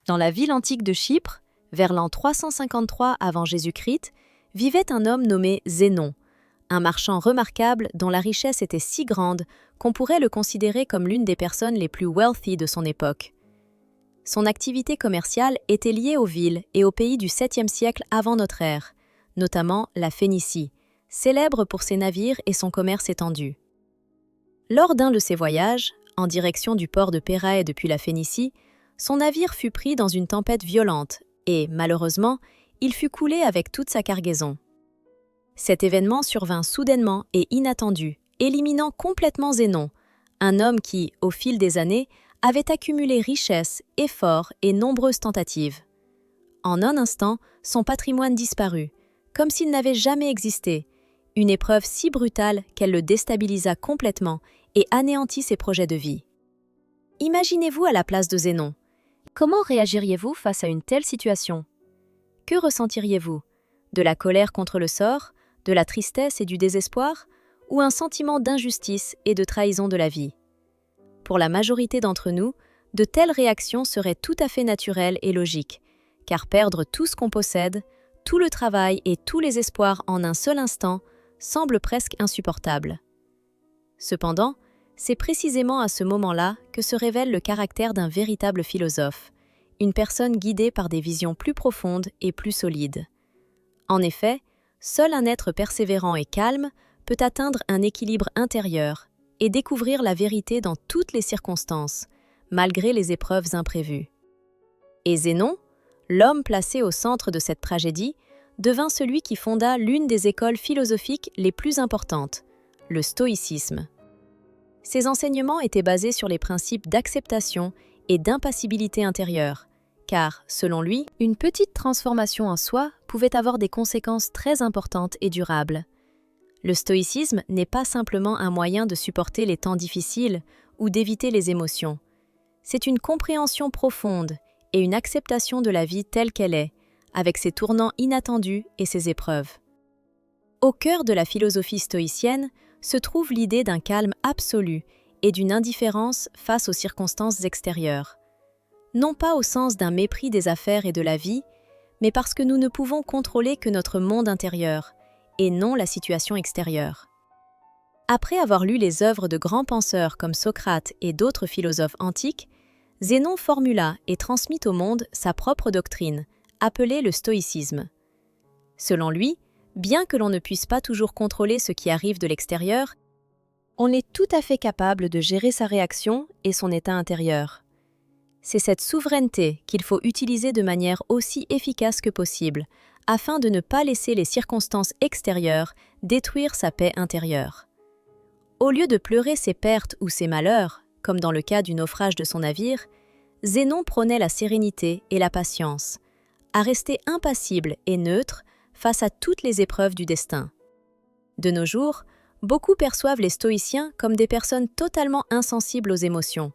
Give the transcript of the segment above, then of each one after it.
Dans la ville antique de Chypre, vers l'an 353 avant Jésus-Christ, vivait un homme nommé Zénon, un marchand remarquable dont la richesse était si grande qu'on pourrait le considérer comme l'une des personnes les plus wealthy de son époque. Son activité commerciale était liée aux villes et aux pays du 7e siècle avant notre ère, notamment la Phénicie, célèbre pour ses navires et son commerce étendu. Lors d'un de ses voyages, en direction du port de Pérae depuis la Phénicie, son navire fut pris dans une tempête violente et, malheureusement, il fut coulé avec toute sa cargaison. Cet événement survint soudainement et inattendu, éliminant complètement Zénon, un homme qui, au fil des années, avait accumulé richesse, efforts et nombreuses tentatives. En un instant, son patrimoine disparut, comme s'il n'avait jamais existé, une épreuve si brutale qu'elle le déstabilisa complètement et anéantit ses projets de vie. Imaginez-vous à la place de Zénon. Comment réagiriez-vous face à une telle situation? Que ressentiriez-vous? De la colère contre le sort, de la tristesse et du désespoir, ou un sentiment d'injustice et de trahison de la vie? Pour la majorité d'entre nous, de telles réactions seraient tout à fait naturelles et logiques, car perdre tout ce qu'on possède, tout le travail et tous les espoirs en un seul instant semble presque insupportable. Cependant, c'est précisément à ce moment-là que se révèle le caractère d'un véritable philosophe, une personne guidée par des visions plus profondes et plus solides. En effet, seul un être persévérant et calme peut atteindre un équilibre intérieur et découvrir la vérité dans toutes les circonstances, malgré les épreuves imprévues. Et Zénon, l'homme placé au centre de cette tragédie, devint celui qui fonda l'une des écoles philosophiques les plus importantes, le stoïcisme. Ses enseignements étaient basés sur les principes d'acceptation et d'impassibilité intérieure, car, selon lui, une petite transformation en soi pouvait avoir des conséquences très importantes et durables. Le stoïcisme n'est pas simplement un moyen de supporter les temps difficiles ou d'éviter les émotions. C'est une compréhension profonde et une acceptation de la vie telle qu'elle est, avec ses tournants inattendus et ses épreuves. Au cœur de la philosophie stoïcienne se trouve l'idée d'un calme absolu et d'une indifférence face aux circonstances extérieures. Non pas au sens d'un mépris des affaires et de la vie, mais parce que nous ne pouvons contrôler que notre monde intérieur, et non la situation extérieure. Après avoir lu les œuvres de grands penseurs comme Socrate et d'autres philosophes antiques, Zénon formula et transmit au monde sa propre doctrine, appelée le stoïcisme. Selon lui, bien que l'on ne puisse pas toujours contrôler ce qui arrive de l'extérieur, on est tout à fait capable de gérer sa réaction et son état intérieur. C'est cette souveraineté qu'il faut utiliser de manière aussi efficace que possible, afin de ne pas laisser les circonstances extérieures détruire sa paix intérieure. Au lieu de pleurer ses pertes ou ses malheurs, comme dans le cas du naufrage de son navire, Zénon prônait la sérénité et la patience, à rester impassible et neutre face à toutes les épreuves du destin. De nos jours, beaucoup perçoivent les stoïciens comme des personnes totalement insensibles aux émotions,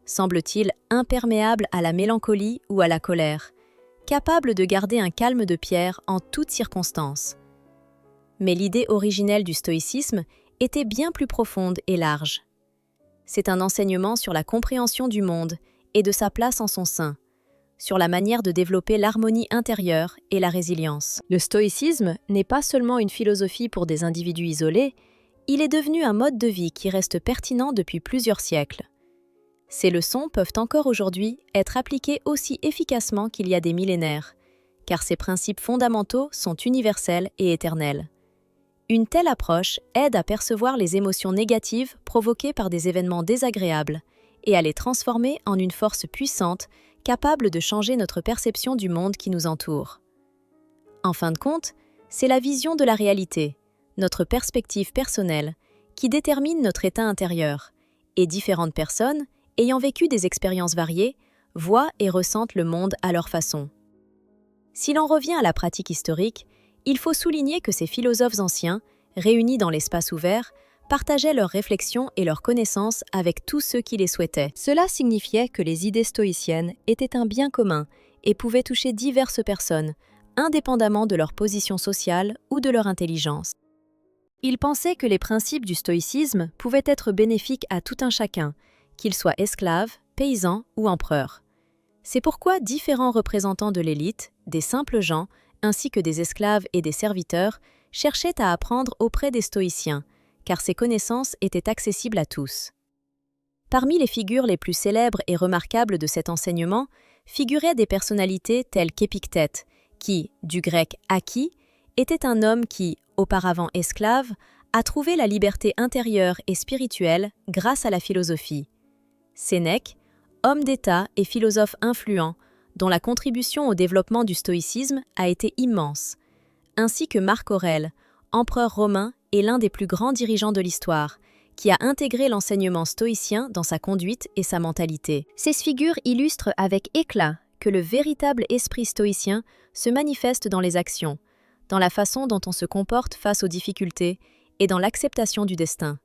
semble-t-il imperméables à la mélancolie ou à la colère, capables de garder un calme de pierre en toutes circonstances. Mais l'idée originelle du stoïcisme était bien plus profonde et large. C'est un enseignement sur la compréhension du monde et de sa place en son sein, sur la manière de développer l'harmonie intérieure et la résilience. Le stoïcisme n'est pas seulement une philosophie pour des individus isolés, il est devenu un mode de vie qui reste pertinent depuis plusieurs siècles. Ces leçons peuvent encore aujourd'hui être appliquées aussi efficacement qu'il y a des millénaires, car ces principes fondamentaux sont universels et éternels. Une telle approche aide à percevoir les émotions négatives provoquées par des événements désagréables et à les transformer en une force puissante capable de changer notre perception du monde qui nous entoure. En fin de compte, c'est la vision de la réalité, notre perspective personnelle, qui détermine notre état intérieur, et différentes personnes, ayant vécu des expériences variées, voient et ressentent le monde à leur façon. Si l'on revient à la pratique historique, il faut souligner que ces philosophes anciens, réunis dans l'espace ouvert, partageaient leurs réflexions et leurs connaissances avec tous ceux qui les souhaitaient. Cela signifiait que les idées stoïciennes étaient un bien commun et pouvaient toucher diverses personnes, indépendamment de leur position sociale ou de leur intelligence. Ils pensaient que les principes du stoïcisme pouvaient être bénéfiques à tout un chacun, qu'il soit esclave, paysan ou empereur. C'est pourquoi différents représentants de l'élite, des simples gens, ainsi que des esclaves et des serviteurs, cherchaient à apprendre auprès des stoïciens, car ces connaissances étaient accessibles à tous. Parmi les figures les plus célèbres et remarquables de cet enseignement figuraient des personnalités telles qu'Épictète, qui, du grec « aki », était un homme qui, auparavant esclave, a trouvé la liberté intérieure et spirituelle grâce à la philosophie. Sénèque, homme d'État et philosophe influent, dont la contribution au développement du stoïcisme a été immense, ainsi que Marc Aurèle, empereur romain et l'un des plus grands dirigeants de l'histoire, qui a intégré l'enseignement stoïcien dans sa conduite et sa mentalité. Ces figures illustrent avec éclat que le véritable esprit stoïcien se manifeste dans les actions, dans la façon dont on se comporte face aux difficultés et dans l'acceptation du destin.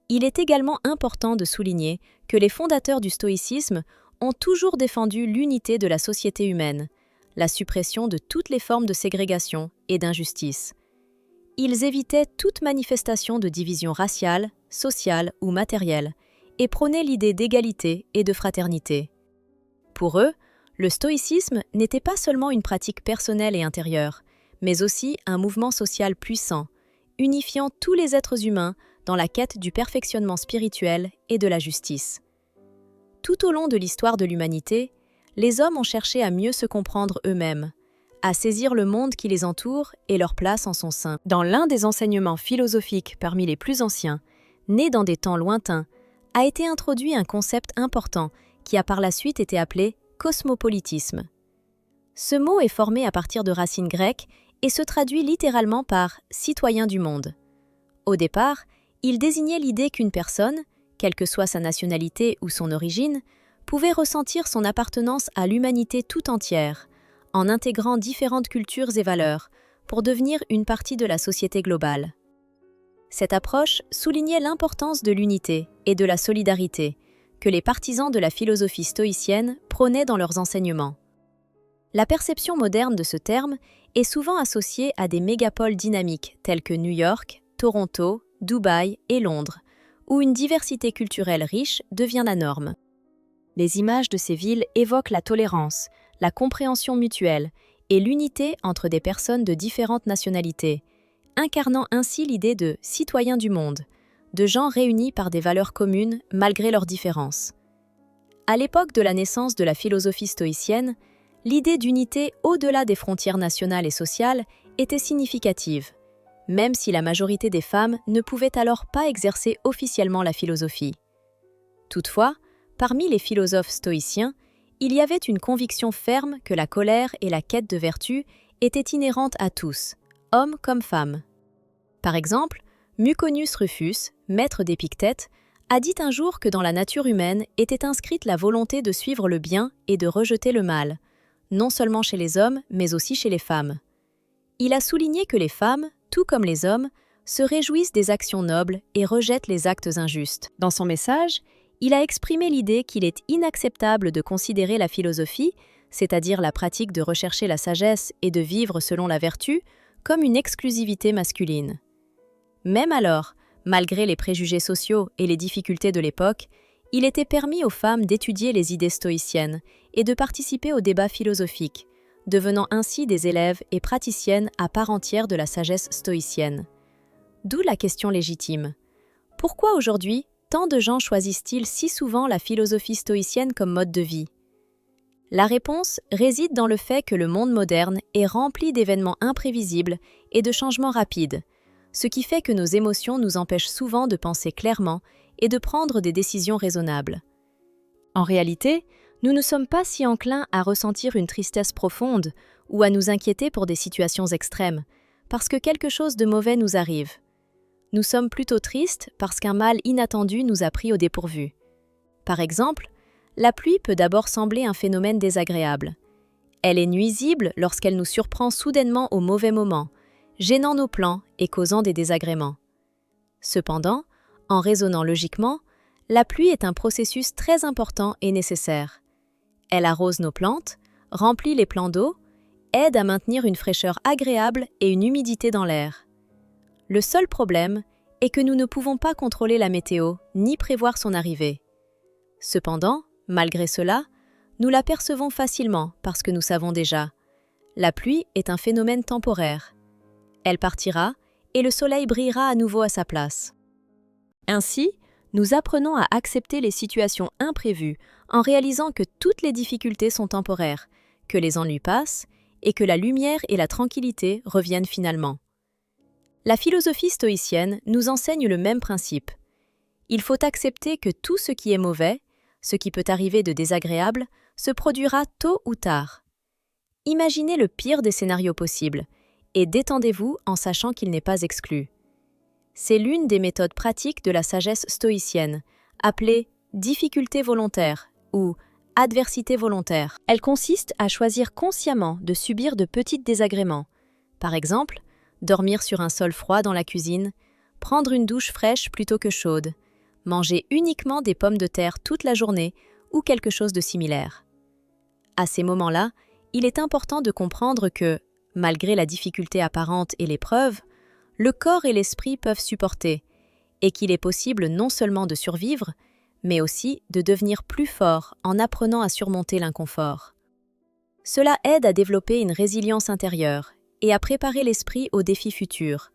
Il est également important de souligner que les fondateurs du stoïcisme ont toujours défendu l'unité de la société humaine, la suppression de toutes les formes de ségrégation et d'injustice. Ils évitaient toute manifestation de division raciale, sociale ou matérielle et prônaient l'idée d'égalité et de fraternité. Pour eux, le stoïcisme n'était pas seulement une pratique personnelle et intérieure, mais aussi un mouvement social puissant, unifiant tous les êtres humains dans la quête du perfectionnement spirituel et de la justice. Tout au long de l'histoire de l'humanité, les hommes ont cherché à mieux se comprendre eux-mêmes, à saisir le monde qui les entoure et leur place en son sein. Dans l'un des enseignements philosophiques parmi les plus anciens, né dans des temps lointains, a été introduit un concept important qui a par la suite été appelé cosmopolitisme. Ce mot est formé à partir de racines grecques et se traduit littéralement par « citoyen du monde ». Au départ, il désignait l'idée qu'une personne, quelle que soit sa nationalité ou son origine, pouvait ressentir son appartenance à l'humanité tout entière, en intégrant différentes cultures et valeurs, pour devenir une partie de la société globale. Cette approche soulignait l'importance de l'unité et de la solidarité que les partisans de la philosophie stoïcienne prônaient dans leurs enseignements. La perception moderne de ce terme est souvent associée à des mégapoles dynamiques telles que New York, Toronto, Dubaï et Londres, où une diversité culturelle riche devient la norme. Les images de ces villes évoquent la tolérance, la compréhension mutuelle et l'unité entre des personnes de différentes nationalités, incarnant ainsi l'idée de « citoyens du monde », de gens réunis par des valeurs communes malgré leurs différences. À l'époque de la naissance de la philosophie stoïcienne, l'idée d'unité au-delà des frontières nationales et sociales était significative, même si la majorité des femmes ne pouvaient alors pas exercer officiellement la philosophie. Toutefois, parmi les philosophes stoïciens, il y avait une conviction ferme que la colère et la quête de vertu étaient inhérentes à tous, hommes comme femmes. Par exemple, Muconius Rufus, maître d'Épictète, a dit un jour que dans la nature humaine était inscrite la volonté de suivre le bien et de rejeter le mal, non seulement chez les hommes, mais aussi chez les femmes. Il a souligné que les femmes, tout comme les hommes, se réjouissent des actions nobles et rejettent les actes injustes. Dans son message, il a exprimé l'idée qu'il est inacceptable de considérer la philosophie, c'est-à-dire la pratique de rechercher la sagesse et de vivre selon la vertu, comme une exclusivité masculine. Même alors, malgré les préjugés sociaux et les difficultés de l'époque, il était permis aux femmes d'étudier les idées stoïciennes et de participer aux débats philosophiques, devenant ainsi des élèves et praticiennes à part entière de la sagesse stoïcienne. D'où la question légitime. Pourquoi aujourd'hui, tant de gens choisissent-ils si souvent la philosophie stoïcienne comme mode de vie? La réponse réside dans le fait que le monde moderne est rempli d'événements imprévisibles et de changements rapides, ce qui fait que nos émotions nous empêchent souvent de penser clairement et de prendre des décisions raisonnables. En réalité, nous ne sommes pas si enclins à ressentir une tristesse profonde ou à nous inquiéter pour des situations extrêmes, parce que quelque chose de mauvais nous arrive. Nous sommes plutôt tristes parce qu'un mal inattendu nous a pris au dépourvu. Par exemple, la pluie peut d'abord sembler un phénomène désagréable. Elle est nuisible lorsqu'elle nous surprend soudainement au mauvais moment, gênant nos plans et causant des désagréments. Cependant, en raisonnant logiquement, la pluie est un processus très important et nécessaire. Elle arrose nos plantes, remplit les plans d'eau, aide à maintenir une fraîcheur agréable et une humidité dans l'air. Le seul problème est que nous ne pouvons pas contrôler la météo ni prévoir son arrivée. Cependant, malgré cela, Nous la percevons facilement parce que nous savons déjà. La pluie est un phénomène temporaire. Elle partira et le soleil brillera à nouveau à sa place. Ainsi, nous apprenons à accepter les situations imprévues en réalisant que toutes les difficultés sont temporaires, que les ennuis passent et que la lumière et la tranquillité reviennent finalement. La philosophie stoïcienne nous enseigne le même principe. Il faut accepter que tout ce qui est mauvais, ce qui peut arriver de désagréable, se produira tôt ou tard. Imaginez le pire des scénarios possibles et détendez-vous en sachant qu'il n'est pas exclu. C'est l'une des méthodes pratiques de la sagesse stoïcienne, appelée difficulté volontaire ou adversité volontaire. Elle consiste à choisir consciemment de subir de petits désagréments. Par exemple, dormir sur un sol froid dans la cuisine, prendre une douche fraîche plutôt que chaude, manger uniquement des pommes de terre toute la journée ou quelque chose de similaire. À ces moments-là, il est important de comprendre que, malgré la difficulté apparente et l'épreuve, le corps et l'esprit peuvent supporter, et qu'il est possible non seulement de survivre, mais aussi de devenir plus fort en apprenant à surmonter l'inconfort. Cela aide à développer une résilience intérieure et à préparer l'esprit aux défis futurs,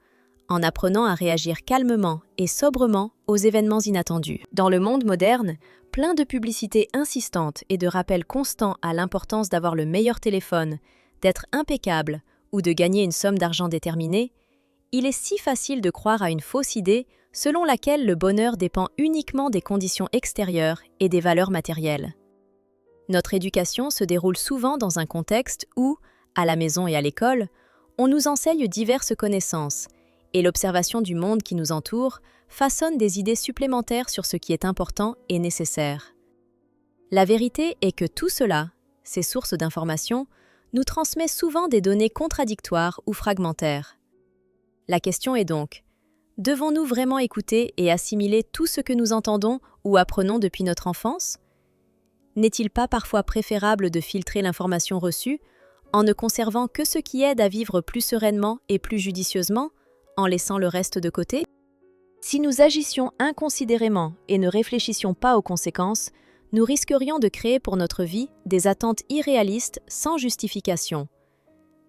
en apprenant à réagir calmement et sobrement aux événements inattendus. Dans le monde moderne, plein de publicités insistantes et de rappels constants à l'importance d'avoir le meilleur téléphone, d'être impeccable ou de gagner une somme d'argent déterminée, il est si facile de croire à une fausse idée selon laquelle le bonheur dépend uniquement des conditions extérieures et des valeurs matérielles. Notre éducation se déroule souvent dans un contexte où, à la maison et à l'école, on nous enseigne diverses connaissances, et l'observation du monde qui nous entoure façonne des idées supplémentaires sur ce qui est important et nécessaire. La vérité est que tout cela, ces sources d'informations, nous transmet souvent des données contradictoires ou fragmentaires. La question est donc, devons-nous vraiment écouter et assimiler tout ce que nous entendons ou apprenons depuis notre enfance? N'est-il pas parfois préférable de filtrer l'information reçue en ne conservant que ce qui aide à vivre plus sereinement et plus judicieusement, en laissant le reste de côté? Si nous agissions inconsidérément et ne réfléchissions pas aux conséquences, nous risquerions de créer pour notre vie des attentes irréalistes sans justification.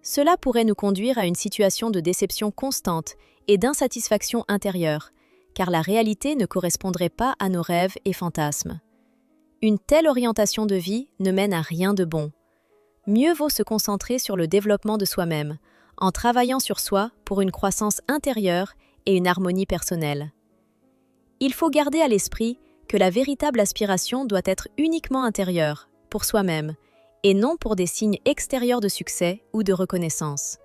Cela pourrait nous conduire à une situation de déception constante et d'insatisfaction intérieure, car la réalité ne correspondrait pas à nos rêves et fantasmes. Une telle orientation de vie ne mène à rien de bon. Mieux vaut se concentrer sur le développement de soi-même, en travaillant sur soi pour une croissance intérieure et une harmonie personnelle. Il faut garder à l'esprit que la véritable aspiration doit être uniquement intérieure, pour soi-même, et non pour des signes extérieurs de succès ou de reconnaissance.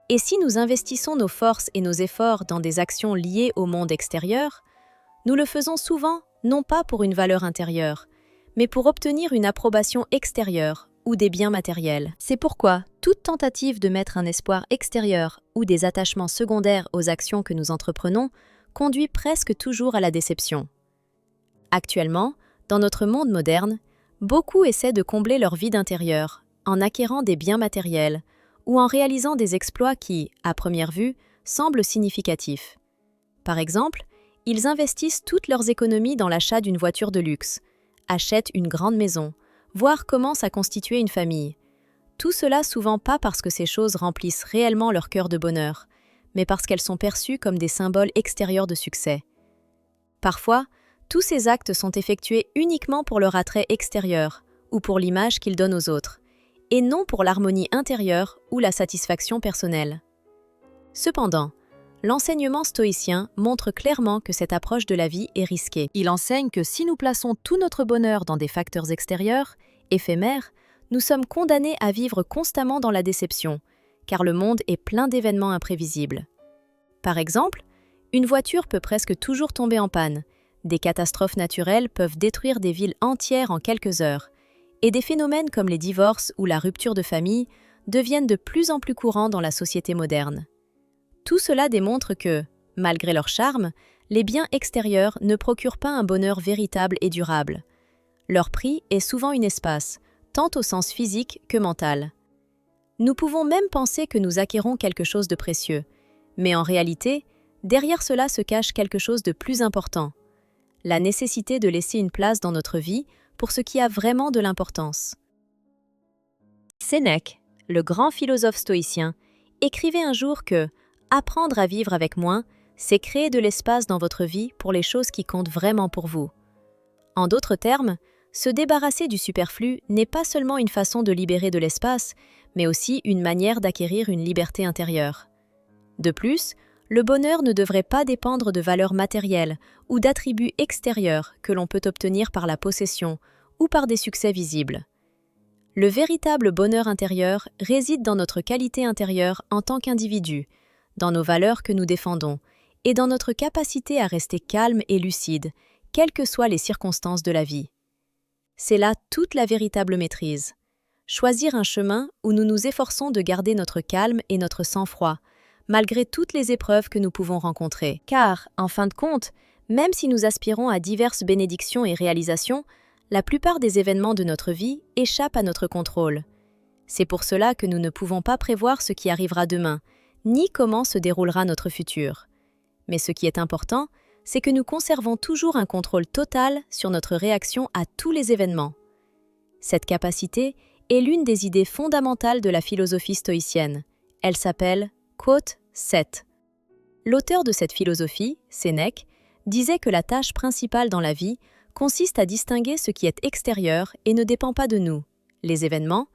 Et si nous investissons nos forces et nos efforts dans des actions liées au monde extérieur, nous le faisons souvent non pas pour une valeur intérieure, mais pour obtenir une approbation extérieure ou des biens matériels. C'est pourquoi toute tentative de mettre un espoir extérieur ou des attachements secondaires aux actions que nous entreprenons conduit presque toujours à la déception. Actuellement, dans notre monde moderne, beaucoup essaient de combler leur vide intérieur en acquérant des biens matériels ou en réalisant des exploits qui, à première vue, semblent significatifs. Par exemple, ils investissent toutes leurs économies dans l'achat d'une voiture de luxe, achètent une grande maison, voire commencent à constituer une famille. Tout cela souvent pas parce que ces choses remplissent réellement leur cœur de bonheur, mais parce qu'elles sont perçues comme des symboles extérieurs de succès. Parfois, tous ces actes sont effectués uniquement pour leur attrait extérieur ou pour l'image qu'ils donnent aux autres, et non pour l'harmonie intérieure ou la satisfaction personnelle. Cependant, l'enseignement stoïcien montre clairement que cette approche de la vie est risquée. Il enseigne que si nous plaçons tout notre bonheur dans des facteurs extérieurs, éphémères, nous sommes condamnés à vivre constamment dans la déception, car le monde est plein d'événements imprévisibles. Par exemple, une voiture peut presque toujours tomber en panne, des catastrophes naturelles peuvent détruire des villes entières en quelques heures, et des phénomènes comme les divorces ou la rupture de famille deviennent de plus en plus courants dans la société moderne. Tout cela démontre que, malgré leur charme, les biens extérieurs ne procurent pas un bonheur véritable et durable. Leur prix est souvent une espace, tant au sens physique que mental. Nous pouvons même penser que nous acquérons quelque chose de précieux, mais en réalité, derrière cela se cache quelque chose de plus important. La nécessité de laisser une place dans notre vie pour ce qui a vraiment de l'importance. Sénèque, le grand philosophe stoïcien, écrivait un jour que « apprendre à vivre avec moins, c'est créer de l'espace dans votre vie pour les choses qui comptent vraiment pour vous ». En d'autres termes, se débarrasser du superflu n'est pas seulement une façon de libérer de l'espace, mais aussi une manière d'acquérir une liberté intérieure. De plus, le bonheur ne devrait pas dépendre de valeurs matérielles ou d'attributs extérieurs que l'on peut obtenir par la possession ou par des succès visibles. Le véritable bonheur intérieur réside dans notre qualité intérieure en tant qu'individu, dans nos valeurs que nous défendons et dans notre capacité à rester calme et lucide, quelles que soient les circonstances de la vie. C'est là toute la véritable maîtrise. Choisir un chemin où nous nous efforçons de garder notre calme et notre sang-froid, malgré toutes les épreuves que nous pouvons rencontrer. Car, en fin de compte, même si nous aspirons à diverses bénédictions et réalisations, la plupart des événements de notre vie échappent à notre contrôle. C'est pour cela que nous ne pouvons pas prévoir ce qui arrivera demain, ni comment se déroulera notre futur. Mais ce qui est important, c'est que nous conservons toujours un contrôle total sur notre réaction à tous les événements. Cette capacité est l'une des idées fondamentales de la philosophie stoïcienne. Elle s'appelle Quote 7. L'auteur de cette philosophie, Sénèque, disait que la tâche principale dans la vie consiste à distinguer ce qui est extérieur et ne dépend pas de nous, les événements,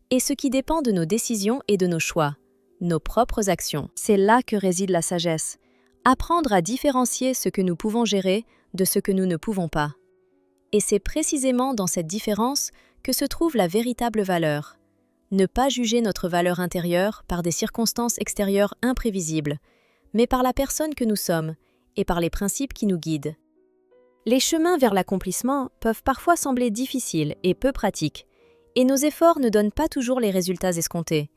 et ce qui dépend de nos décisions et de nos choix, nos propres actions. C'est là que réside la sagesse. Apprendre à différencier ce que nous pouvons gérer de ce que nous ne pouvons pas. Et c'est précisément dans cette différence que se trouve la véritable valeur. Ne pas juger notre valeur intérieure par des circonstances extérieures imprévisibles, mais par la personne que nous sommes et par les principes qui nous guident. Les chemins vers l'accomplissement peuvent parfois sembler difficiles et peu pratiques, et nos efforts ne donnent pas toujours les résultats escomptés.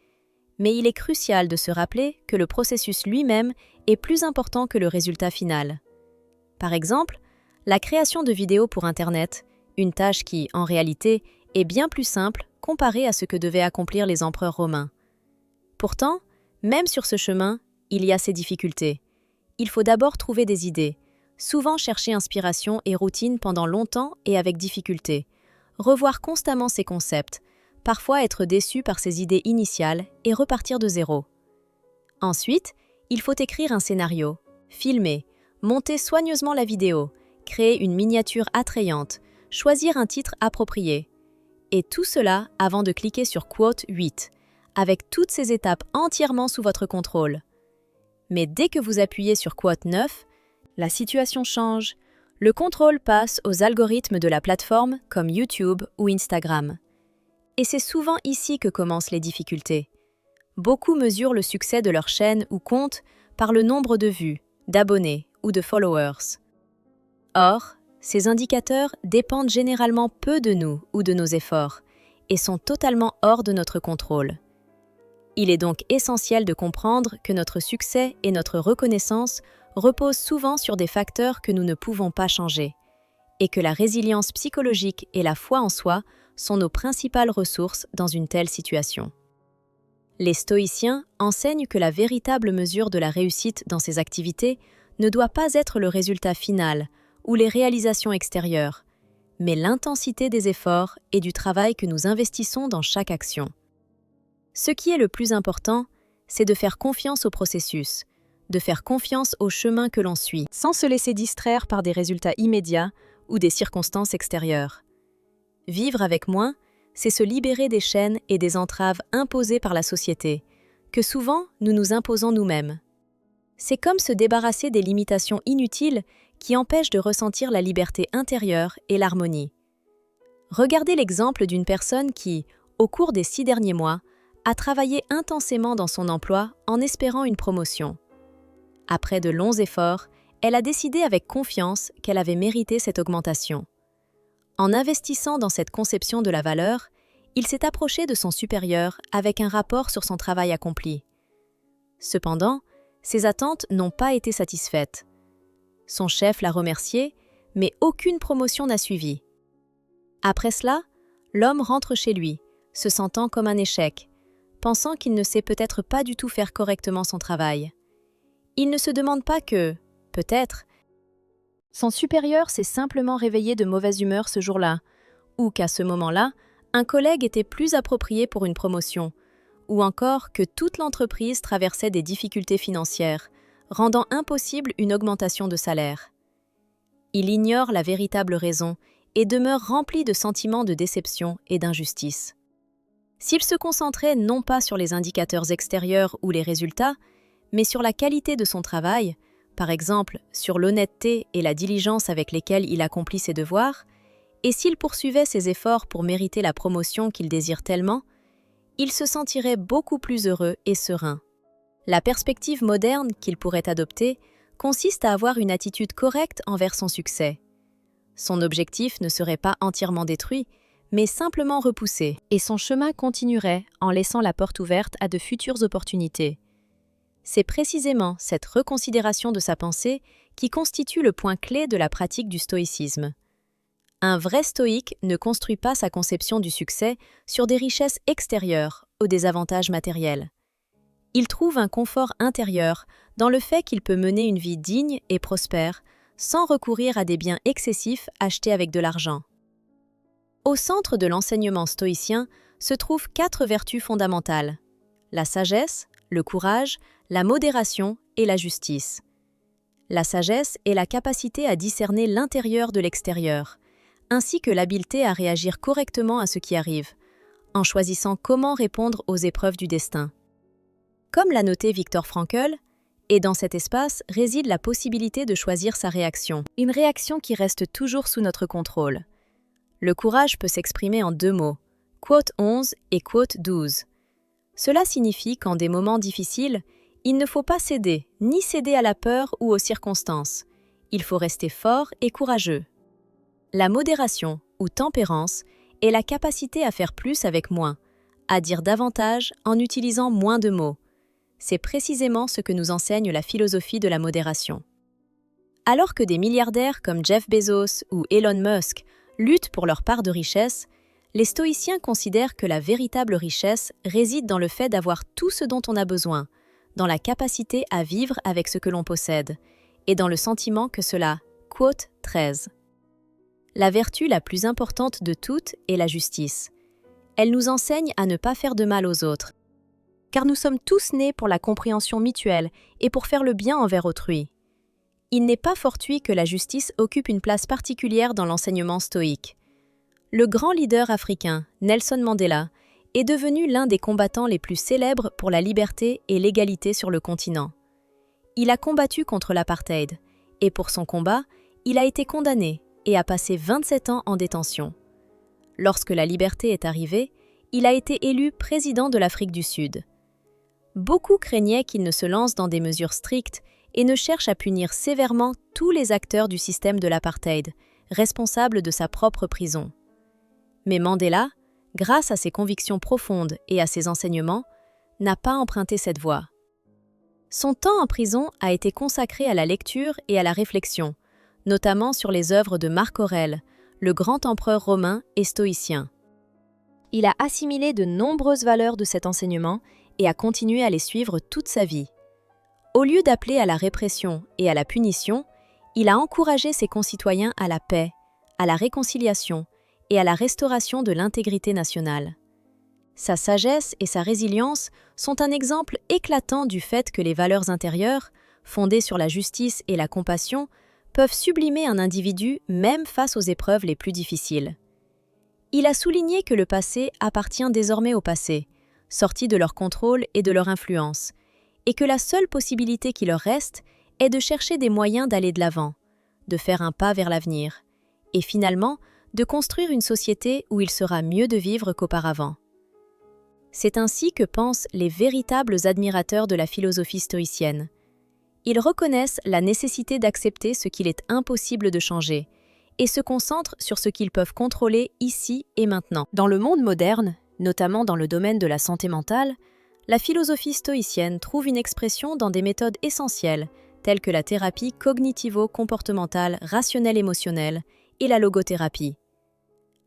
Mais il est crucial de se rappeler que le processus lui-même est plus important que le résultat final. Par exemple, la création de vidéos pour Internet, une tâche qui, en réalité, est bien plus simple comparée à ce que devaient accomplir les empereurs romains. Pourtant, même sur ce chemin, il y a ces difficultés. Il faut d'abord trouver des idées, souvent chercher inspiration et routine pendant longtemps et avec difficulté, revoir constamment ses concepts, parfois être déçu par ses idées initiales et repartir de zéro. Ensuite, il faut écrire un scénario, filmer, monter soigneusement la vidéo, créer une miniature attrayante, choisir un titre approprié. Et tout cela avant de cliquer sur Quote 8, avec toutes ces étapes entièrement sous votre contrôle. Mais dès que vous appuyez sur Quote 9, la situation change. Le contrôle passe aux algorithmes de la plateforme comme YouTube ou Instagram. Et c'est souvent ici que commencent les difficultés. Beaucoup mesurent le succès de leur chaîne ou compte par le nombre de vues, d'abonnés ou de followers. Or, ces indicateurs dépendent généralement peu de nous ou de nos efforts et sont totalement hors de notre contrôle. Il est donc essentiel de comprendre que notre succès et notre reconnaissance reposent souvent sur des facteurs que nous ne pouvons pas changer, et que la résilience psychologique et la foi en soi sont nos principales ressources dans une telle situation. Les stoïciens enseignent que la véritable mesure de la réussite dans ces activités ne doit pas être le résultat final ou les réalisations extérieures, mais l'intensité des efforts et du travail que nous investissons dans chaque action. Ce qui est le plus important, c'est de faire confiance au processus, de faire confiance au chemin que l'on suit, sans se laisser distraire par des résultats immédiats ou des circonstances extérieures. Vivre avec moins, c'est se libérer des chaînes et des entraves imposées par la société, que souvent nous nous imposons nous-mêmes. C'est comme se débarrasser des limitations inutiles qui empêchent de ressentir la liberté intérieure et l'harmonie. Regardez l'exemple d'une personne qui, au cours des 6 derniers mois, a travaillé intensément dans son emploi en espérant une promotion. Après de longs efforts, elle a décidé avec confiance qu'elle avait mérité cette augmentation. En investissant dans cette conception de la valeur, il s'est approché de son supérieur avec un rapport sur son travail accompli. Cependant, ses attentes n'ont pas été satisfaites. Son chef l'a remercié, mais aucune promotion n'a suivi. Après cela, l'homme rentre chez lui, se sentant comme un échec, pensant qu'il ne sait peut-être pas du tout faire correctement son travail. Il ne se demande pas que, peut-être, son supérieur s'est simplement réveillé de mauvaise humeur ce jour-là, ou qu'à ce moment-là, un collègue était plus approprié pour une promotion, ou encore que toute l'entreprise traversait des difficultés financières, rendant impossible une augmentation de salaire. Il ignore la véritable raison et demeure rempli de sentiments de déception et d'injustice. S'il se concentrait non pas sur les indicateurs extérieurs ou les résultats, mais sur la qualité de son travail, par exemple sur l'honnêteté et la diligence avec lesquelles il accomplit ses devoirs, et s'il poursuivait ses efforts pour mériter la promotion qu'il désire tellement, il se sentirait beaucoup plus heureux et serein. La perspective moderne qu'il pourrait adopter consiste à avoir une attitude correcte envers son succès. Son objectif ne serait pas entièrement détruit, mais simplement repoussé, et son chemin continuerait en laissant la porte ouverte à de futures opportunités. C'est précisément cette reconsidération de sa pensée qui constitue le point clé de la pratique du stoïcisme. Un vrai stoïque ne construit pas sa conception du succès sur des richesses extérieures ou des avantages matériels. Il trouve un confort intérieur dans le fait qu'il peut mener une vie digne et prospère sans recourir à des biens excessifs achetés avec de l'argent. Au centre de l'enseignement stoïcien se trouvent 4 vertus fondamentales: la sagesse, le courage, la modération et la justice. La sagesse est la capacité à discerner l'intérieur de l'extérieur, ainsi que l'habileté à réagir correctement à ce qui arrive, en choisissant comment répondre aux épreuves du destin. Comme l'a noté Viktor Frankl, et dans cet espace réside la possibilité de choisir sa réaction, une réaction qui reste toujours sous notre contrôle. Le courage peut s'exprimer en 2 mots, quote 11 et quote 12. Cela signifie qu'en des moments difficiles, il ne faut pas céder, ni céder à la peur ou aux circonstances. Il faut rester fort et courageux. La modération, ou tempérance, est la capacité à faire plus avec moins, à dire davantage en utilisant moins de mots. C'est précisément ce que nous enseigne la philosophie de la modération. Alors que des milliardaires comme Jeff Bezos ou Elon Musk luttent pour leur part de richesse, les stoïciens considèrent que la véritable richesse réside dans le fait d'avoir tout ce dont on a besoin, dans la capacité à vivre avec ce que l'on possède, et dans le sentiment que cela, quote 13. La vertu la plus importante de toutes est la justice. Elle nous enseigne à ne pas faire de mal aux autres, car nous sommes tous nés pour la compréhension mutuelle et pour faire le bien envers autrui. Il n'est pas fortuit que la justice occupe une place particulière dans l'enseignement stoïque. Le grand leader africain, Nelson Mandela, est devenu l'un des combattants les plus célèbres pour la liberté et l'égalité sur le continent. Il a combattu contre l'apartheid, et pour son combat, il a été condamné et a passé 27 ans en détention. Lorsque la liberté est arrivée, il a été élu président de l'Afrique du Sud. Beaucoup craignaient qu'il ne se lance dans des mesures strictes et ne cherche à punir sévèrement tous les acteurs du système de l'apartheid, responsables de sa propre prison. Mais Mandela, grâce à ses convictions profondes et à ses enseignements, n'a pas emprunté cette voie. Son temps en prison a été consacré à la lecture et à la réflexion, notamment sur les œuvres de Marc Aurèle, le grand empereur romain et stoïcien. Il a assimilé de nombreuses valeurs de cet enseignement et a continué à les suivre toute sa vie. Au lieu d'appeler à la répression et à la punition, il a encouragé ses concitoyens à la paix, à la réconciliation et à la restauration de l'intégrité nationale. Sa sagesse et sa résilience sont un exemple éclatant du fait que les valeurs intérieures, fondées sur la justice et la compassion, peuvent sublimer un individu même face aux épreuves les plus difficiles. Il a souligné que le passé appartient désormais au passé, sorti de leur contrôle et de leur influence, et que la seule possibilité qui leur reste est de chercher des moyens d'aller de l'avant, de faire un pas vers l'avenir, et finalement de construire une société où il sera mieux de vivre qu'auparavant. C'est ainsi que pensent les véritables admirateurs de la philosophie stoïcienne. Ils reconnaissent la nécessité d'accepter ce qu'il est impossible de changer, et se concentrent sur ce qu'ils peuvent contrôler ici et maintenant. Dans le monde moderne, notamment dans le domaine de la santé mentale, la philosophie stoïcienne trouve une expression dans des méthodes essentielles, telles que la thérapie cognitivo-comportementale rationnelle-émotionnelle et la logothérapie.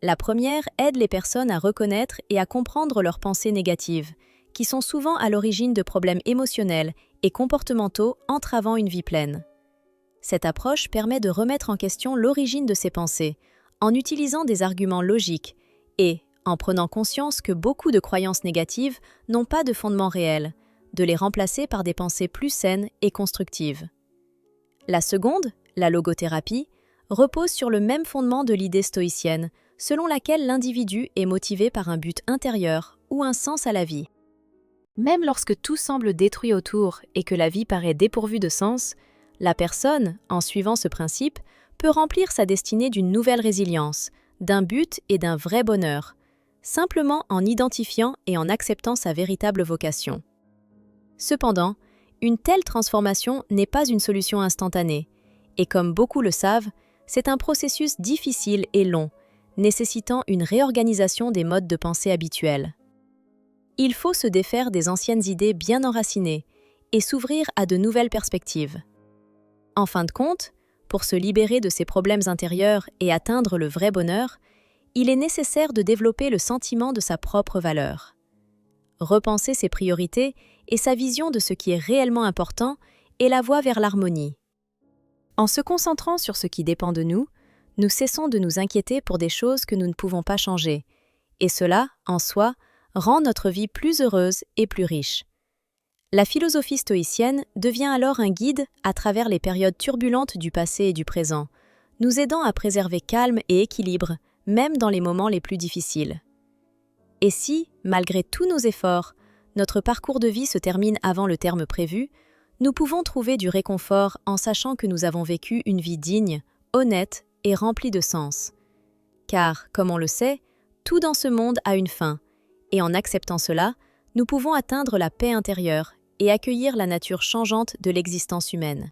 La première aide les personnes à reconnaître et à comprendre leurs pensées négatives, qui sont souvent à l'origine de problèmes émotionnels et comportementaux entravant une vie pleine. Cette approche permet de remettre en question l'origine de ces pensées, en utilisant des arguments logiques et en prenant conscience que beaucoup de croyances négatives n'ont pas de fondement réel, de les remplacer par des pensées plus saines et constructives. La seconde, la logothérapie, repose sur le même fondement de l'idée stoïcienne, selon laquelle l'individu est motivé par un but intérieur ou un sens à la vie. Même lorsque tout semble détruit autour et que la vie paraît dépourvue de sens, la personne, en suivant ce principe, peut remplir sa destinée d'une nouvelle résilience, d'un but et d'un vrai bonheur, simplement en identifiant et en acceptant sa véritable vocation. Cependant, une telle transformation n'est pas une solution instantanée, et comme beaucoup le savent, c'est un processus difficile et long, nécessitant une réorganisation des modes de pensée habituels. Il faut se défaire des anciennes idées bien enracinées et s'ouvrir à de nouvelles perspectives. En fin de compte, pour se libérer de ses problèmes intérieurs et atteindre le vrai bonheur, il est nécessaire de développer le sentiment de sa propre valeur. Repenser ses priorités et sa vision de ce qui est réellement important est la voie vers l'harmonie. En se concentrant sur ce qui dépend de nous, nous cessons de nous inquiéter pour des choses que nous ne pouvons pas changer, et cela, en soi, rend notre vie plus heureuse et plus riche. La philosophie stoïcienne devient alors un guide à travers les périodes turbulentes du passé et du présent, nous aidant à préserver calme et équilibre, même dans les moments les plus difficiles. Et si, malgré tous nos efforts, notre parcours de vie se termine avant le terme prévu, nous pouvons trouver du réconfort en sachant que nous avons vécu une vie digne, honnête et remplie de sens. Car, comme on le sait, tout dans ce monde a une fin, et en acceptant cela, nous pouvons atteindre la paix intérieure et accueillir la nature changeante de l'existence humaine.